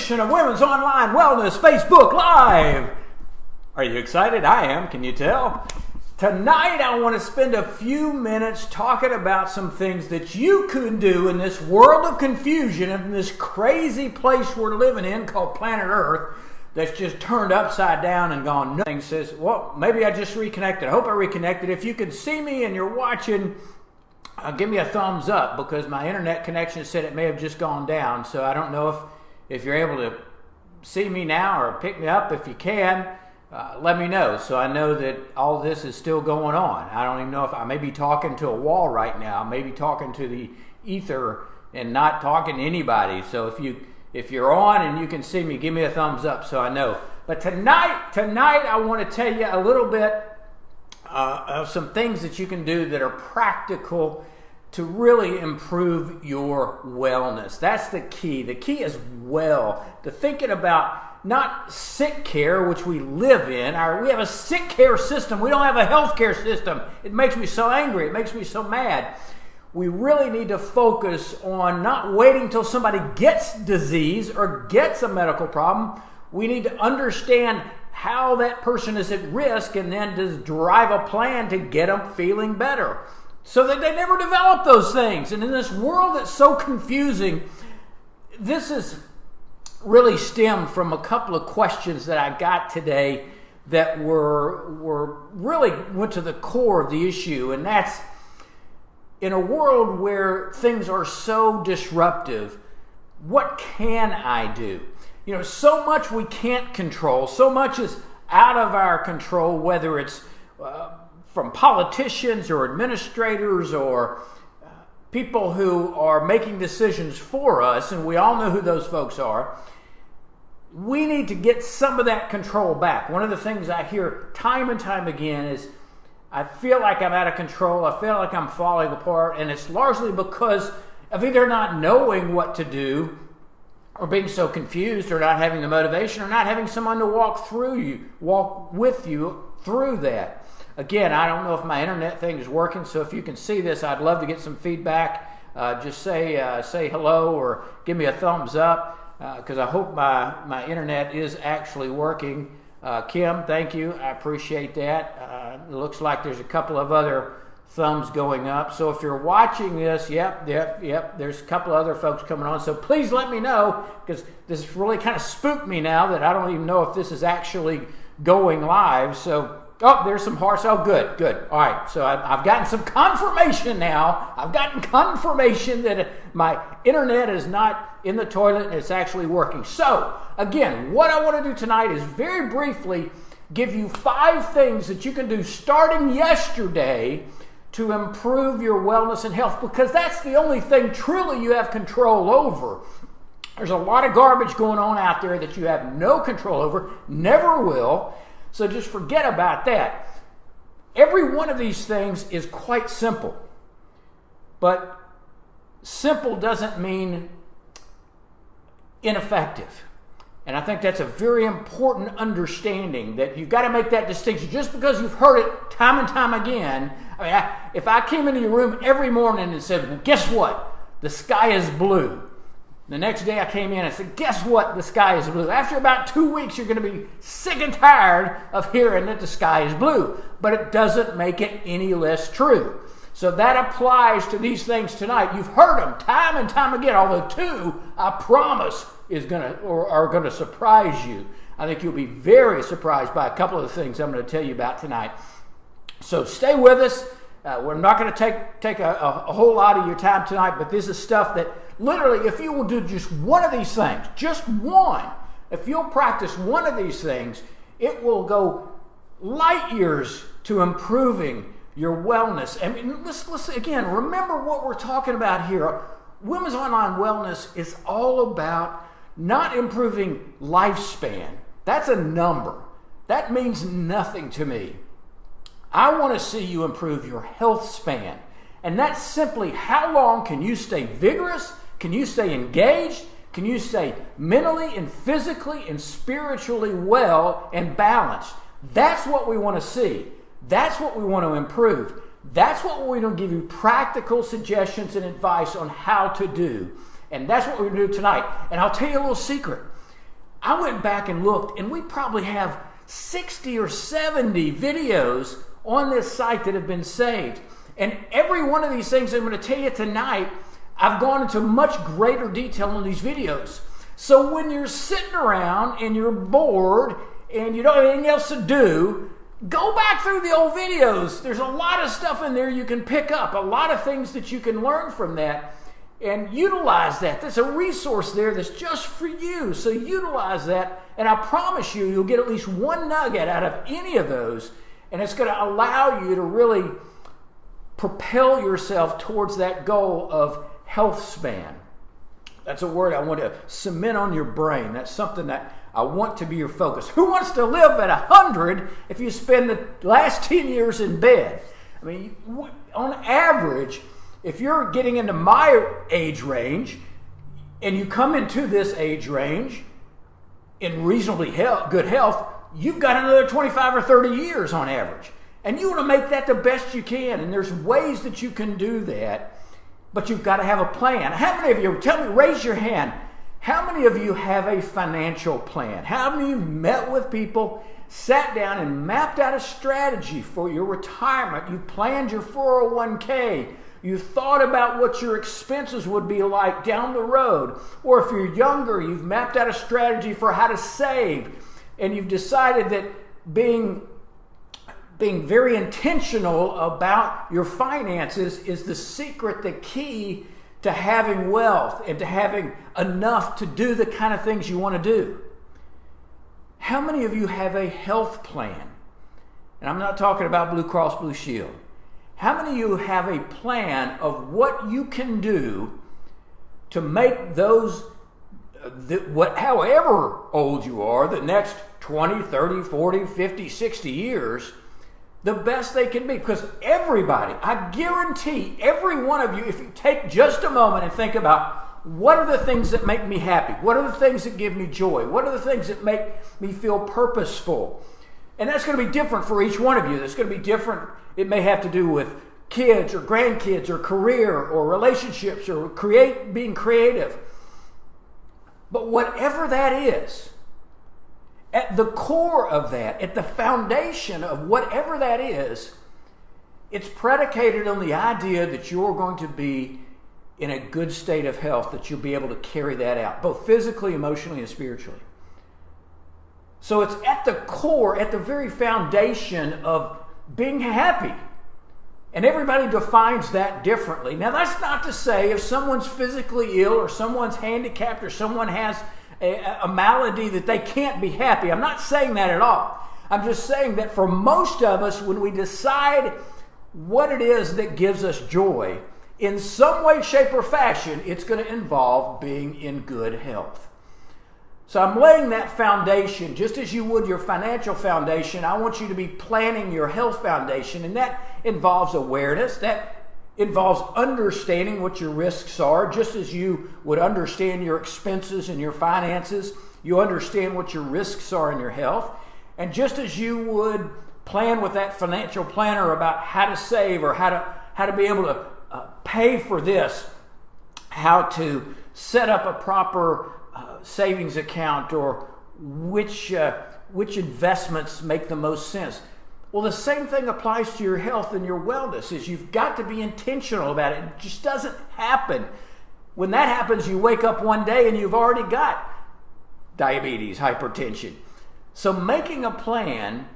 edition of Women's Online Wellness Facebook Live. Are you excited? I am, can you tell? Tonight I want to spend a few minutes talking about some things that you can do in this world of confusion, in this crazy place we're living in called planet Earth that's just turned upside down and gone nothing. Says, well, maybe I just reconnected. I hope I reconnected. If you can see me and you're watching, give me a thumbs up, because my internet connection said it may have just gone down. So I don't know if you're able to see me now or pick me up. If you can, let me know so I know that all this is still going on. I don't even know if I may be talking to a wall right now. I may be talking to the ether and not talking to anybody. So if you're on and you can see me, give me a thumbs up so I know. But tonight I want to tell you a little bit of some things that you can do that are practical to really improve your wellness. That's the key. The key is to thinking about not sick care, which we live in. We have a sick care system. We don't have a health care system. It makes me so angry. It makes me so mad. We really need to focus on not waiting till somebody gets disease or gets a medical problem. We need to understand how that person is at risk and then just drive a plan to get them feeling better so that they never develop those things. And in this world that's so confusing, this is really stemmed from a couple of questions that I got today that were really went to the core of the issue. And that's, in a world where things are so disruptive, what can I do? You know, so much we can't control, so much is out of our control, whether it's from politicians or administrators or people who are making decisions for us, and we all know who those folks are. We need to get some of that control back. One of the things I hear time and time again is, I feel like I'm out of control, I feel like I'm falling apart, and it's largely because of either not knowing what to do, or being so confused, or not having the motivation, or not having someone to walk with you through that. Again, I don't know if my internet thing is working, so if you can see this, I'd love to get some feedback. Just say hello or give me a thumbs up, because I hope my internet is actually working. Kim, thank you. I appreciate that. It looks like there's a couple of other thumbs going up. So if you're watching this, yep, there's a couple of other folks coming on. So please let me know, because this really kind of spooked me now that I don't even know if this is actually going live. So, oh, there's some hearts. Oh, good. All right, so I've gotten some confirmation now. I've gotten confirmation that my internet is not in the toilet and it's actually working. So, again, what I want to do tonight is very briefly give you 5 things that you can do starting yesterday to improve your wellness and health, because that's the only thing truly you have control over. There's a lot of garbage going on out there that you have no control over, never will. So just forget about that. Every one of these things is quite simple. But simple doesn't mean ineffective. And I think that's a very important understanding, that you've got to make that distinction. Just because you've heard it time and time again. I mean, if I came into your room every morning and said, well, guess what? The sky is blue. The next day I came in and said, guess what? The sky is blue. After about 2 weeks, you're going to be sick and tired of hearing that the sky is blue. But it doesn't make it any less true. So that applies to these things tonight. You've heard them time and time again, although 2, I promise, are going to surprise you. I think you'll be very surprised by a couple of the things I'm going to tell you about tonight. So stay with us. We're not going to take a whole lot of your time tonight, but this is stuff that literally, if you will do just one of these things, just one, if you'll practice one of these things, it will go light years to improving your wellness. I mean, let's again, remember what we're talking about here. Women's Online Wellness is all about not improving lifespan. That's a number. That means nothing to me. I want to see you improve your health span. And that's simply, how long can you stay vigorous? Can you stay engaged? Can you stay mentally and physically and spiritually well and balanced? That's what we want to see. That's what we want to improve. That's what we're going to give you practical suggestions and advice on how to do. And that's what we're going to do tonight. And I'll tell you a little secret. I went back and looked, and we probably have 60 or 70 videos on this site that have been saved. And every one of these things I'm going to tell you tonight, I've gone into much greater detail on these videos. So when you're sitting around and you're bored and you don't have anything else to do, go back through the old videos. There's a lot of stuff in there you can pick up, a lot of things that you can learn from that, and utilize that. There's a resource there that's just for you. So utilize that, and I promise you, you'll get at least one nugget out of any of those, and it's going to allow you to really propel yourself towards that goal of health span. That's a word I want to cement on your brain. That's something that I want to be your focus. Who wants to live at 100 if you spend the last 10 years in bed? I mean, on average, if you're getting into my age range and you come into this age range in reasonably good health, you've got another 25 or 30 years on average. And you want to make that the best you can. And there's ways that you can do that. But you've got to have a plan. How many of you, tell me, raise your hand. How many of you have a financial plan? How many of you met with people, sat down and mapped out a strategy for your retirement? You planned your 401k. You thought about what your expenses would be like down the road. Or if you're younger, you've mapped out a strategy for how to save. And you've decided that being very intentional about your finances is the secret, the key to having wealth and to having enough to do the kind of things you want to do. How many of you have a health plan? And I'm not talking about Blue Cross Blue Shield. How many of you have a plan of what you can do to make those, however old you are, the next 20, 30, 40, 50, 60 years, the best they can be? Because everybody, I guarantee every one of you, if you take just a moment and think about what are the things that make me happy? What are the things that give me joy? What are the things that make me feel purposeful? And that's going to be different for each one of you. That's going to be different. It may have to do with kids or grandkids or career or relationships or being creative. But whatever that is, at the core of that, at the foundation of whatever that is, it's predicated on the idea that you're going to be in a good state of health, that you'll be able to carry that out, both physically, emotionally, and spiritually. So it's at the core, at the very foundation of being happy. And everybody defines that differently. Now, that's not to say if someone's physically ill or someone's handicapped or someone has a malady that they can't be happy. I'm not saying that at all. I'm just saying that for most of us, when we decide what it is that gives us joy, in some way, shape, or fashion, it's going to involve being in good health. So I'm laying that foundation, just as you would your financial foundation. I want you to be planning your health foundation, and that involves awareness. That involves understanding what your risks are, just as you would understand your expenses and your finances. You understand what your risks are in your health. And just as you would plan with that financial planner about how to save or how to be able to pay for this, how to set up a proper savings account, or which investments make the most sense. Well, the same thing applies to your health and your wellness. Is you've got to be intentional about it. It just doesn't happen. When that happens, you wake up one day and you've already got diabetes, hypertension. So making a plan,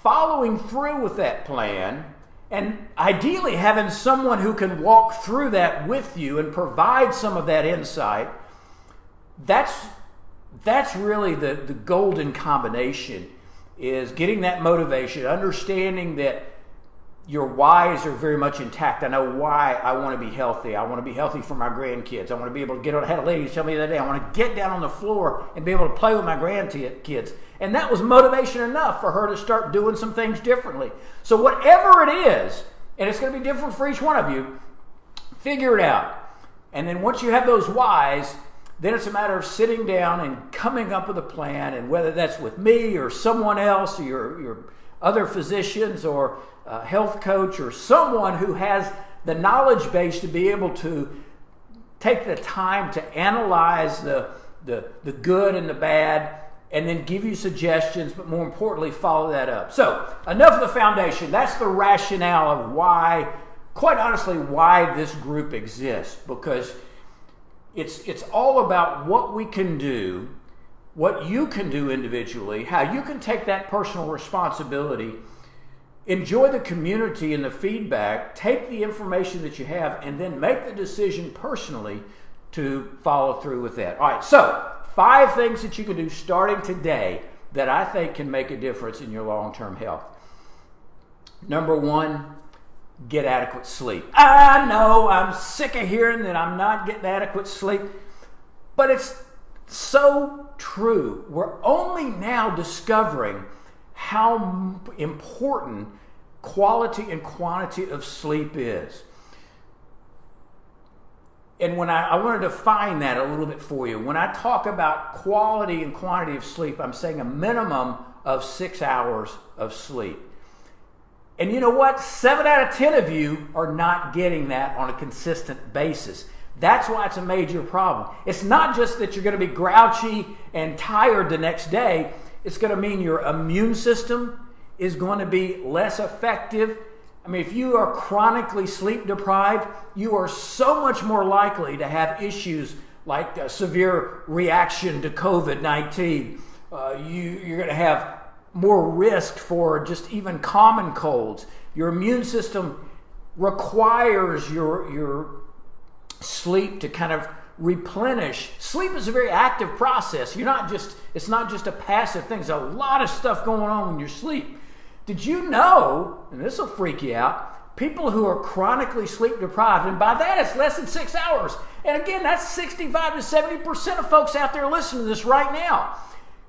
following through with that plan, and ideally having someone who can walk through that with you and provide some of that insight, that's really the golden combination, is getting that motivation, understanding that your whys are very much intact. I know why I want to be healthy. I want to be healthy for my grandkids. I want to be able to get on. I had a lady tell me the other day, I want to get down on the floor and be able to play with my grandkids. And that was motivation enough for her to start doing some things differently. So whatever it is, and it's going to be different for each one of you, figure it out. And then once you have those whys, then it's a matter of sitting down and coming up with a plan, and whether that's with me or someone else, or your other physicians or a health coach or someone who has the knowledge base to be able to take the time to analyze the the good and the bad, and then give you suggestions, but more importantly, follow that up. So, enough of the foundation. That's the rationale of why, quite honestly, why this group exists, because it's all about what we can do, what you can do individually, how you can take that personal responsibility, enjoy the community and the feedback, take the information that you have, and then make the decision personally to follow through with that. All right, so 5 things that you can do starting today that I think can make a difference in your long-term health. Number 1, get adequate sleep. I know I'm sick of hearing that I'm not getting adequate sleep, but it's so true. We're only now discovering how important quality and quantity of sleep is. And when I want to define that a little bit for you, when I talk about quality and quantity of sleep, I'm saying a minimum of 6 hours of sleep. And you know what? 7 out of 10 of you are not getting that on a consistent basis. That's why it's a major problem. It's not just that you're going to be grouchy and tired the next day. It's going to mean your immune system is going to be less effective. I mean, if you are chronically sleep deprived, you are so much more likely to have issues like a severe reaction to COVID-19. You're going to have more risk for just even common colds. Your immune system requires your sleep to kind of replenish. Sleep is a very active process. It's not just a passive thing. There's a lot of stuff going on when you sleep. Did you know, and this will freak you out, people who are chronically sleep deprived, and by that it's less than 6 hours. And again, that's 65 to 70% of folks out there listening to this right now.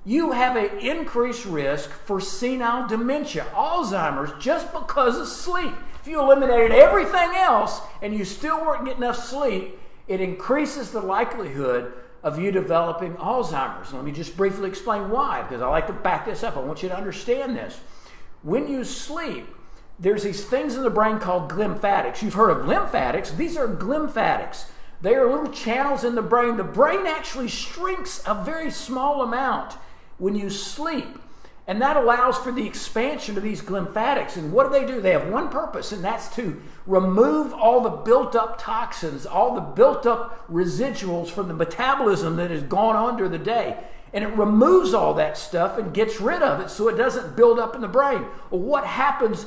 You have an increased risk for senile dementia, Alzheimer's, just because of sleep. If you eliminated everything else and you still weren't getting enough sleep, it increases the likelihood of you developing Alzheimer's. Let me just briefly explain why, because I like to back this up. I want you to understand this. When you sleep, there's these things in the brain called glymphatics. You've heard of lymphatics. These are glymphatics. They are little channels in the brain. The brain actually shrinks a very small amount when you sleep. And that allows for the expansion of these glymphatics. And what do? They have one purpose, and that's to remove all the built-up toxins, all the built-up residuals from the metabolism that has gone on during the day. And it removes all that stuff and gets rid of it so it doesn't build up in the brain. Well, what happens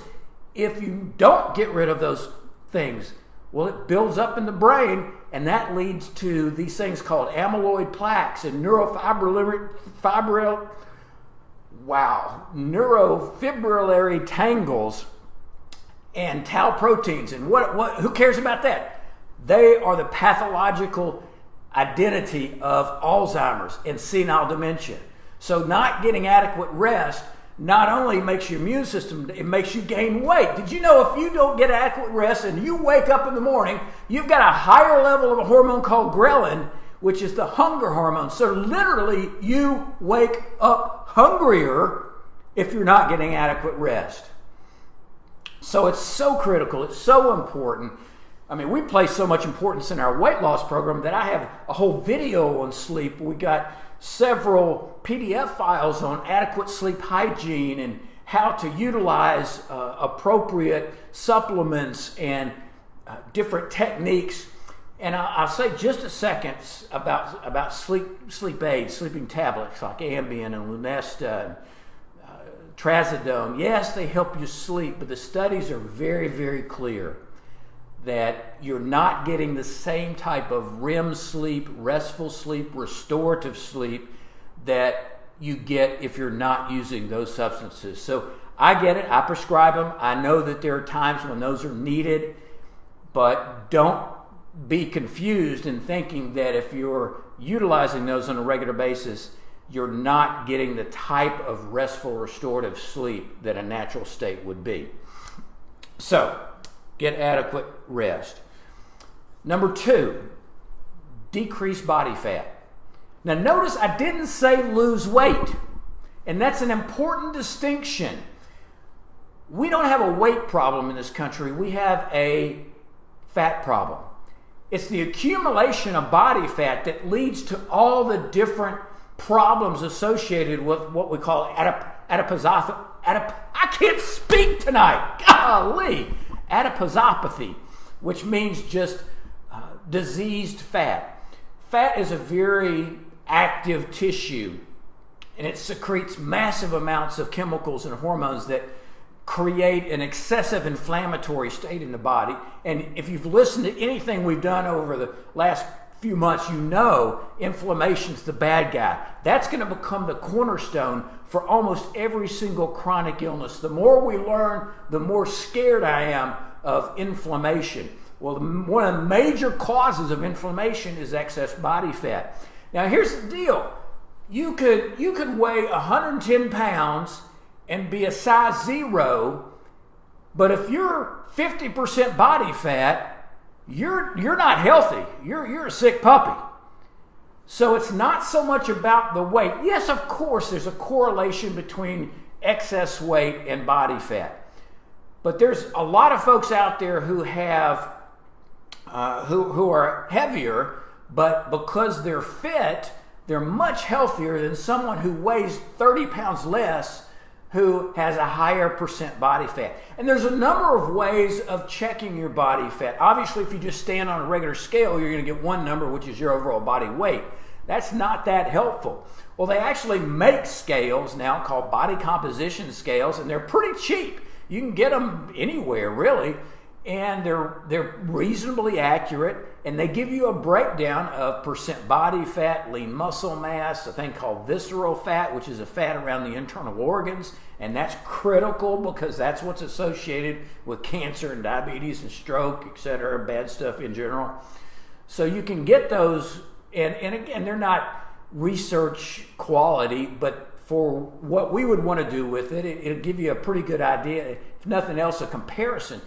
if you don't get rid of those things? Well, it builds up in the brain, and that leads to these things called amyloid plaques and neurofibrillary tangles and tau proteins. And who cares about that? They are the pathological identity of Alzheimer's and senile dementia. So not getting adequate rest not only makes your immune system, it makes you gain weight. Did you know if you don't get adequate rest and you wake up in the morning, you've got a higher level of a hormone called ghrelin, which is the hunger hormone. So literally you wake up hungrier if you're not getting adequate rest. So it's so critical, it's so important. I mean, we place so much importance in our weight loss program that I have a whole video on sleep. We got several PDF files on adequate sleep hygiene and how to utilize appropriate supplements and different techniques. And I'll say just a second about sleep aids, sleeping tablets like Ambien and Lunesta, Trazodone. Yes, they help you sleep, but the studies are very, very clear that you're not getting the same type of REM sleep, restful sleep, restorative sleep that you get if you're not using those substances. So I get it. I prescribe them. I know that there are times when those are needed, but don't be confused in thinking that if you're utilizing those on a regular basis, you're not getting the type of restful, restorative sleep that a natural state would be. So, get adequate rest. Number 2, decrease body fat. Now notice I didn't say lose weight, and that's an important distinction. We don't have a weight problem in this country. We have a fat problem. It's the accumulation of body fat that leads to all the different problems associated with what we call adiposopathy. I can't speak tonight. Golly. Adiposopathy, which means just diseased fat. Fat is a very active tissue, and it secretes massive amounts of chemicals and hormones that create an excessive inflammatory state in the body. And if you've listened to anything we've done over the last few months, you know inflammation's the bad guy. That's going to become the cornerstone for almost every single chronic illness. The more we learn, the more scared I am of inflammation. Well, one of the major causes of inflammation is excess body fat. Now, here's the deal. You could weigh 110 pounds and be a size 0, but if you're 50% body fat, you're not healthy. You're a sick puppy. So it's not so much about the weight. Yes, of course, there's a correlation between excess weight and body fat. But there's a lot of folks out there who have who are heavier, but because they're fit, they're much healthier than someone who weighs 30 pounds less who has a higher percent body fat. And there's a number of ways of checking your body fat. Obviously, if you just stand on a regular scale, you're going to get one number, which is your overall body weight. That's not that helpful. Well, they actually make scales now called body composition scales, and they're pretty cheap. You can get them anywhere, really, and they're reasonably accurate, and they give you a breakdown of percent body fat, lean muscle mass, a thing called visceral fat, which is a fat around the internal organs, and that's critical because that's what's associated with cancer and diabetes and stroke, etc., bad stuff in general. So you can get those, and again, they're not research quality, but for what we would want to do with it, it'll give you a pretty good idea, if nothing else, a comparison.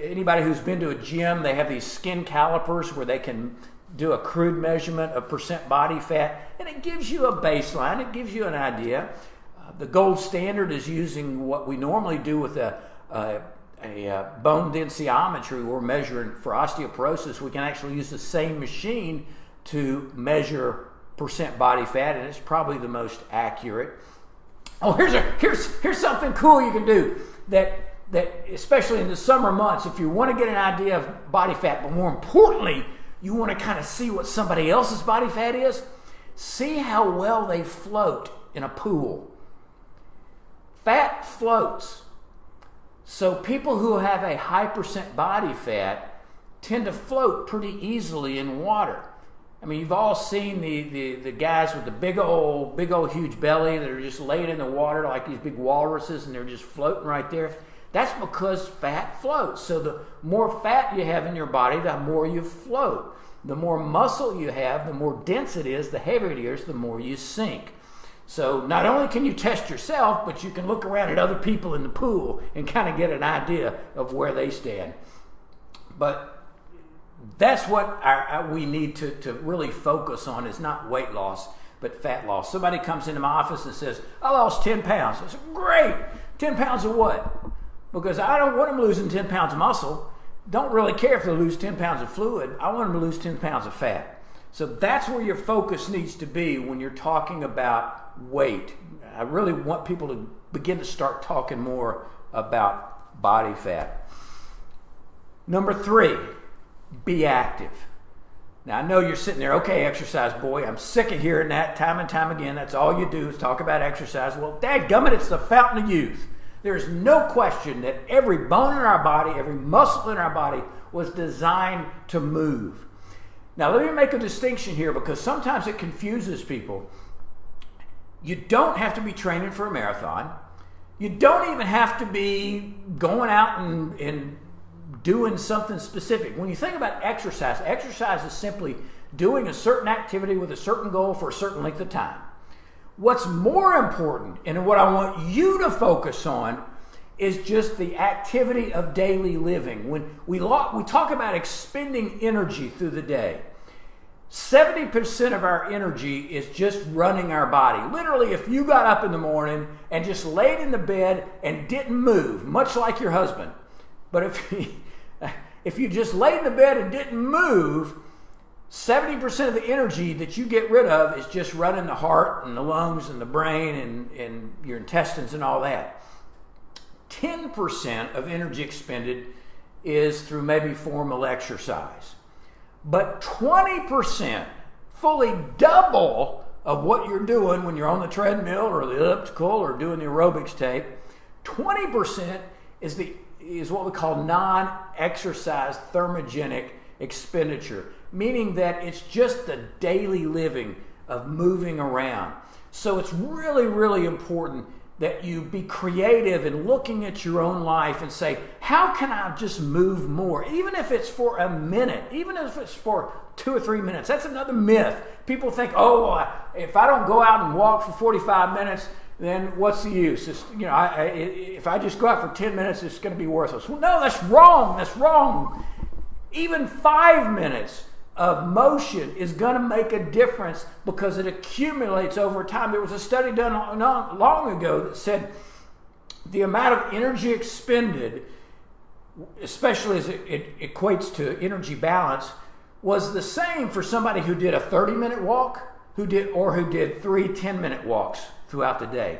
Anybody who's been to a gym, they have these skin calipers where they can do a crude measurement of percent body fat, and it gives you a baseline, it gives you an idea. The gold standard is using what we normally do with a bone densitometry. We're measuring for osteoporosis. We can actually use the same machine to measure percent body fat, and it's probably the most accurate. Oh, here's something cool you can do that especially in the summer months, if you want to get an idea of body fat, but more importantly, you want to kind of see what somebody else's body fat is, see how well they float in a pool. Fat floats. So people who have a high percent body fat tend to float pretty easily in water. I mean, you've all seen the guys with the big old huge belly that are just laying in the water like these big walruses, and they're just floating right there. That's because fat floats. So the more fat you have in your body, the more you float. The more muscle you have, the more dense it is, the heavier it is, the more you sink. So not only can you test yourself, but you can look around at other people in the pool and kind of get an idea of where they stand. But that's what we need to really focus on, is not weight loss, but fat loss. Somebody comes into my office and says, I lost 10 pounds. I said, great. 10 pounds of what? Because I don't want them losing 10 pounds of muscle. Don't really care if they lose 10 pounds of fluid. I want them to lose 10 pounds of fat. So that's where your focus needs to be when you're talking about weight. I really want people to begin to start talking more about body fat. Number 3, be active. Now, I know you're sitting there, okay, exercise, boy. I'm sick of hearing that time and time again. That's all you do is talk about exercise. Well, dadgummit, it's the fountain of youth. There's no question that every bone in our body, every muscle in our body was designed to move. Now, let me make a distinction here because sometimes it confuses people. You don't have to be training for a marathon. You don't even have to be going out and doing something specific. When you think about exercise, exercise is simply doing a certain activity with a certain goal for a certain length of time. What's more important, and what I want you to focus on, is just the activity of daily living. When we talk about expending energy through the day, 70% of our energy is just running our body. Literally, if you got up in the morning and just laid in the bed and didn't move, much like your husband, but if you just laid in the bed and didn't move, 70% of the energy that you get rid of is just running the heart and the lungs and the brain and your intestines and all that. 10% of energy expended is through maybe formal exercise. But 20%, fully double of what you're doing when you're on the treadmill or the elliptical or doing the aerobics tape, 20% is what we call non-exercise thermogenic expenditure, meaning that it's just the daily living of moving around. So it's really, really important that you be creative in looking at your own life and say, how can I just move more? Even if it's for a minute, even if it's for 2 or 3 minutes. That's another myth. People think, oh, if I don't go out and walk for 45 minutes, then what's the use? If I just go out for 10 minutes, it's going to be worthless. Well, no, that's wrong. That's wrong. Even 5 minutes of motion is going to make a difference because it accumulates over time. There was a study done long ago that said the amount of energy expended, especially as it equates to energy balance, was the same for somebody who did a 30-minute walk who did 3 10-minute walks throughout the day.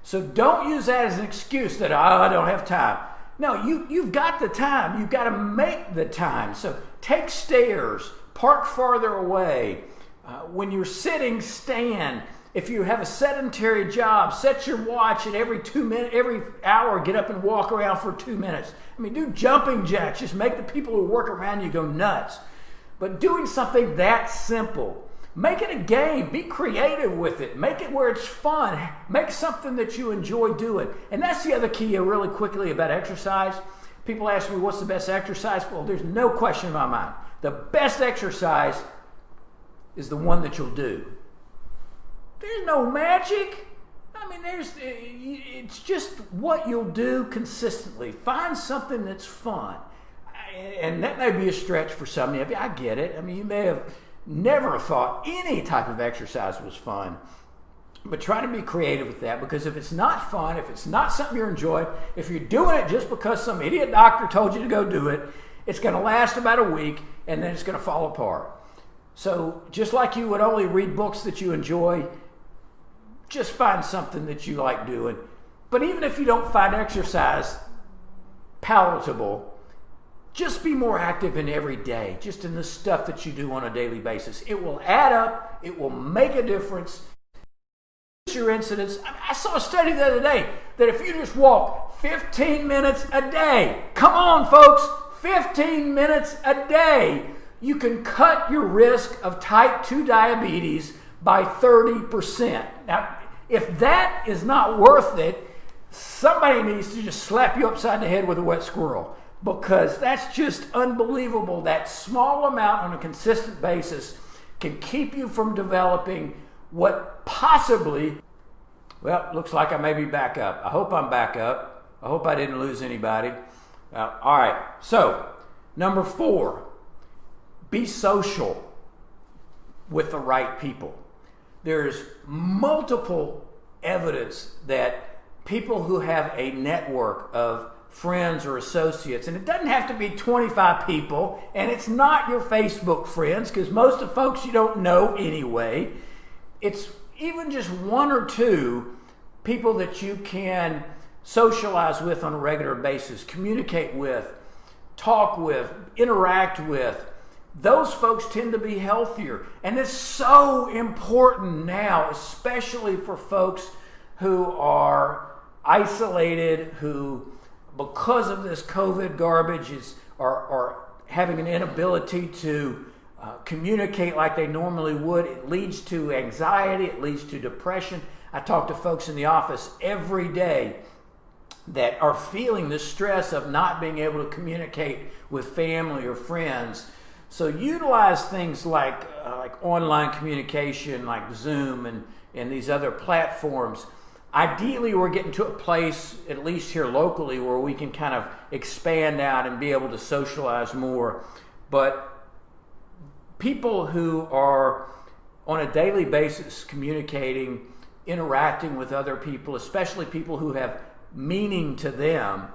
So don't use that as an excuse that, I don't have time. No, you've got the time. You've got to make the time. So take stairs, park farther away. When you're sitting, stand. If you have a sedentary job, set your watch, and every hour, get up and walk around for 2 minutes. I mean, do jumping jacks. Just make the people who work around you go nuts. But doing something that simple, make it a game. Be creative with it. Make it where it's fun. Make something that you enjoy doing. And that's the other key really quickly about exercise. People ask me, what's the best exercise? Well, there's no question in my mind. The best exercise is the one that you'll do. There's no magic. I mean, it's just what you'll do consistently. Find something that's fun. And that may be a stretch for some of you. I get it. I mean, you may have never thought any type of exercise was fun. But try to be creative with that, because if it's not fun, if it's not something you enjoy, if you're doing it just because some idiot doctor told you to go do it, it's going to last about a week and then it's going to fall apart. So just like you would only read books that you enjoy, just find something that you like doing. But even if you don't find exercise palatable, just be more active in every day, just in the stuff that you do on a daily basis. It will add up. It will make a difference. Your incidents. I saw a study the other day that if you just walk 15 minutes a day, come on folks, 15 minutes a day, you can cut your risk of type 2 diabetes by 30%. Now, if that is not worth it, somebody needs to just slap you upside the head with a wet squirrel, because that's just unbelievable. That small amount on a consistent basis can keep you from developing what possibly, well, looks like I may be back up. I hope I'm back up. I hope I didn't lose anybody. All right, so number 4, be social with the right people. There's multiple evidence that people who have a network of friends or associates, and it doesn't have to be 25 people, and it's not your Facebook friends, because most of folks you don't know anyway. It's even just 1 or 2 people that you can socialize with on a regular basis, communicate with, talk with, interact with. Those folks tend to be healthier. And it's so important now, especially for folks who are isolated, who, because of this COVID garbage, are having an inability to communicate like they normally would. It leads to anxiety. It leads to depression. I talk to folks in the office every day that are feeling the stress of not being able to communicate with family or friends. So utilize things like online communication, like Zoom and these other platforms. Ideally, we're getting to a place, at least here locally, where we can kind of expand out and be able to socialize more. But people who are on a daily basis communicating, interacting with other people, especially people who have meaning to them,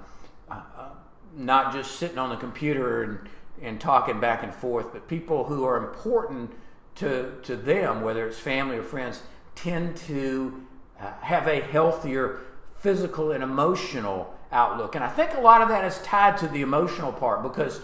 not just sitting on the computer and talking back and forth, but people who are important to them, whether it's family or friends, tend to have a healthier physical and emotional outlook. And I think a lot of that is tied to the emotional part, because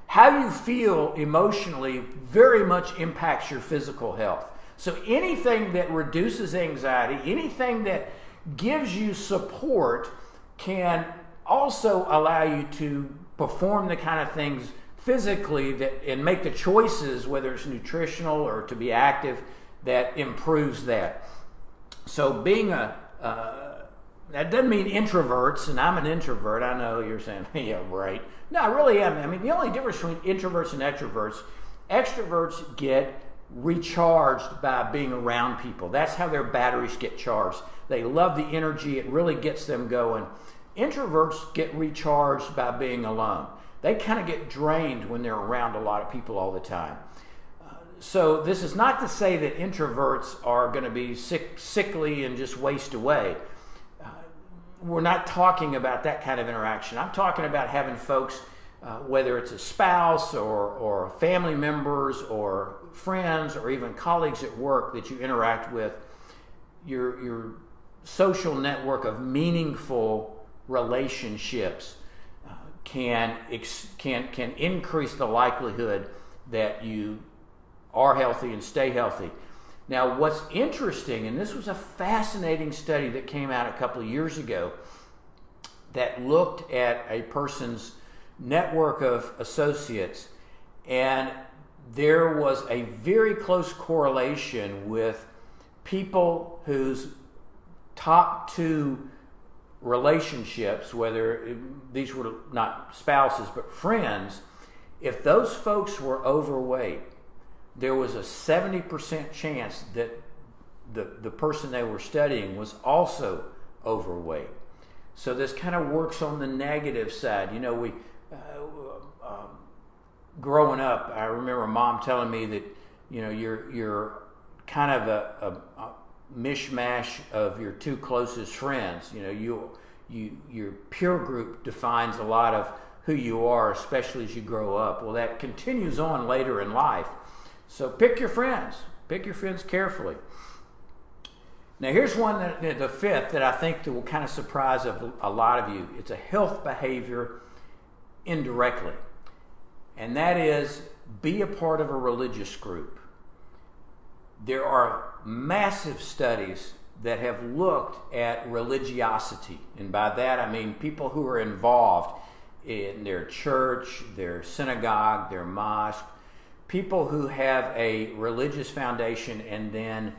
how you feel emotionally very much impacts your physical health. So anything that reduces anxiety, anything that gives you support, can also allow you to perform the kind of things physically that and make the choices, whether it's nutritional or to be active, that improves that. So being that doesn't mean introverts, and I'm an introvert. I know you're saying, yeah, right. No, I really am. I mean, the only difference between introverts and extroverts get recharged by being around people. That's how their batteries get charged. They love the energy. It really gets them going. Introverts get recharged by being alone. They kind of get drained when they're around a lot of people all the time. So this is not to say that introverts are going to be sickly and just waste away. We're not talking about that kind of interaction. I'm talking about having folks, whether it's a spouse or family members or friends or even colleagues at work that you interact with, your social network of meaningful relationships can increase the likelihood that you are healthy and stay healthy. Now, what's interesting, and this was a fascinating study that came out a couple of years ago that looked at a person's network of associates, and there was a very close correlation with people whose top two relationships, whether these were not spouses but friends, if those folks were overweight, there was a 70% chance that the person they were studying was also overweight. So this kind of works on the negative side. You know, we growing up, I remember Mom telling me that, you know, you're kind of a mishmash of your two closest friends. You know, your peer group defines a lot of who you are, especially as you grow up. Well, that continues on later in life. So pick your friends. Pick your friends carefully. Now here's one, the fifth, that I think that will kind of surprise a lot of you. It's a health behavior indirectly. And that is, be a part of a religious group. There are massive studies that have looked at religiosity. And by that I mean people who are involved in their church, their synagogue, their mosque, people who have a religious foundation and then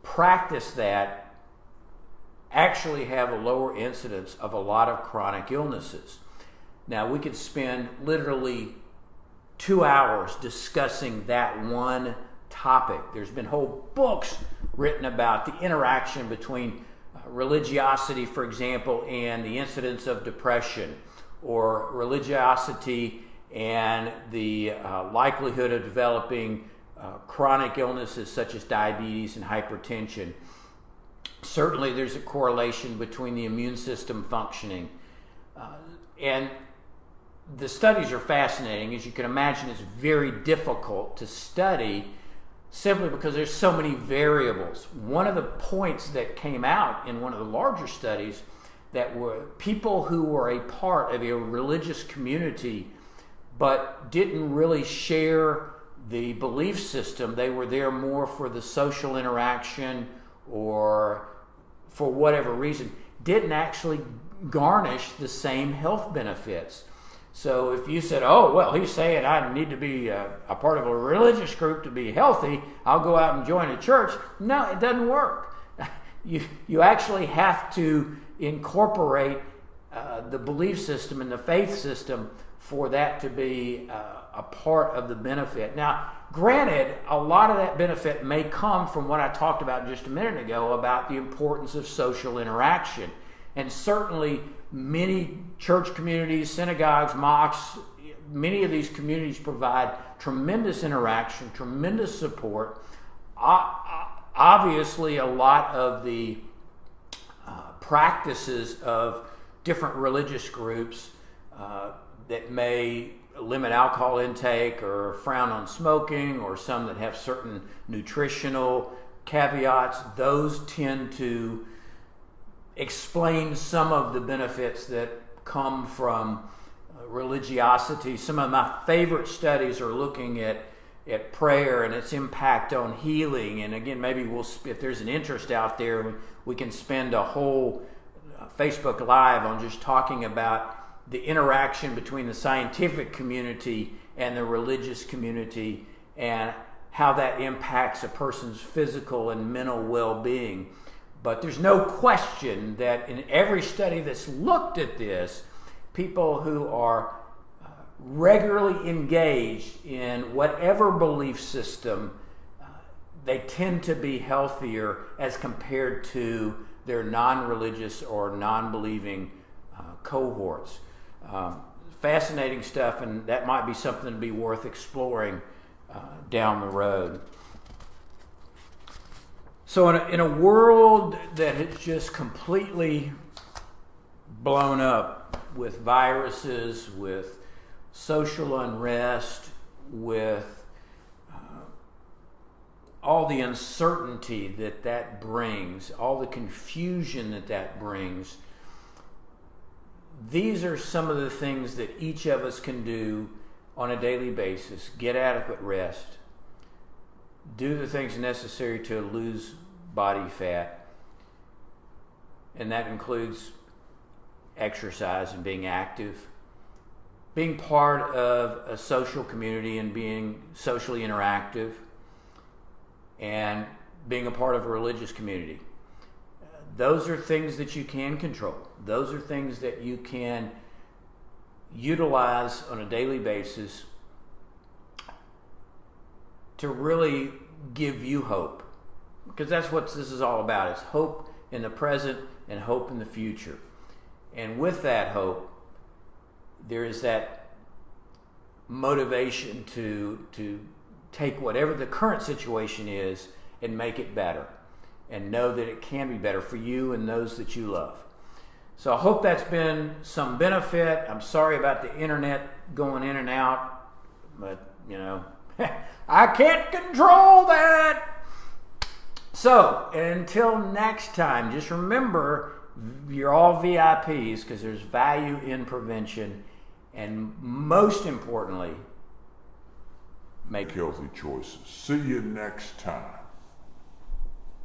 practice that actually have a lower incidence of a lot of chronic illnesses. Now, we could spend literally 2 hours discussing that one topic. There's been whole books written about the interaction between religiosity, for example, and the incidence of depression, or religiosity and the likelihood of developing chronic illnesses such as diabetes and hypertension. Certainly there's a correlation between the immune system functioning. And the studies are fascinating. As you can imagine, it's very difficult to study simply because there's so many variables. One of the points that came out in one of the larger studies that were people who were a part of a religious community but didn't really share the belief system. They were there more for the social interaction or for whatever reason, didn't actually garnish the same health benefits. So if you said, oh, well, he's saying I need to be a part of a religious group to be healthy, I'll go out and join a church. No, it doesn't work. You actually have to incorporate the belief system and the faith system for that to be a part of the benefit. Now, granted, a lot of that benefit may come from what I talked about just a minute ago about the importance of social interaction. And certainly many church communities, synagogues, mosques, many of these communities provide tremendous interaction, tremendous support. Obviously, a lot of the practices of different religious groups that may limit alcohol intake or frown on smoking, or some that have certain nutritional caveats. Those tend to explain some of the benefits that come from religiosity. Some of my favorite studies are looking at prayer and its impact on healing. And again, maybe if there's an interest out there, we can spend a whole Facebook Live on just talking about the interaction between the scientific community and the religious community, and how that impacts a person's physical and mental well-being. But there's no question that in every study that's looked at this, people who are regularly engaged in whatever belief system, they tend to be healthier as compared to their non-religious or non-believing cohorts. Fascinating stuff, and that might be something to be worth exploring down the road. So in a world that has just completely blown up with viruses, with social unrest, with all the uncertainty that brings, all the confusion that brings, these are some of the things that each of us can do on a daily basis. Get adequate rest. Do the things necessary to lose body fat. And that includes exercise and being active, being part of a social community and being socially interactive, and being a part of a religious community. Those are things that you can control. Those are things that you can utilize on a daily basis to really give you hope. Because that's what this is all about. It's hope in the present and hope in the future. And with that hope, there is that motivation to take whatever the current situation is and make it better, and know that it can be better for you and those that you love. So I hope that's been some benefit. I'm sorry about the internet going in and out, but I can't control that. So until next time, just remember, you're all VIPs because there's value in prevention, and most importantly, make healthy choices. See you next time.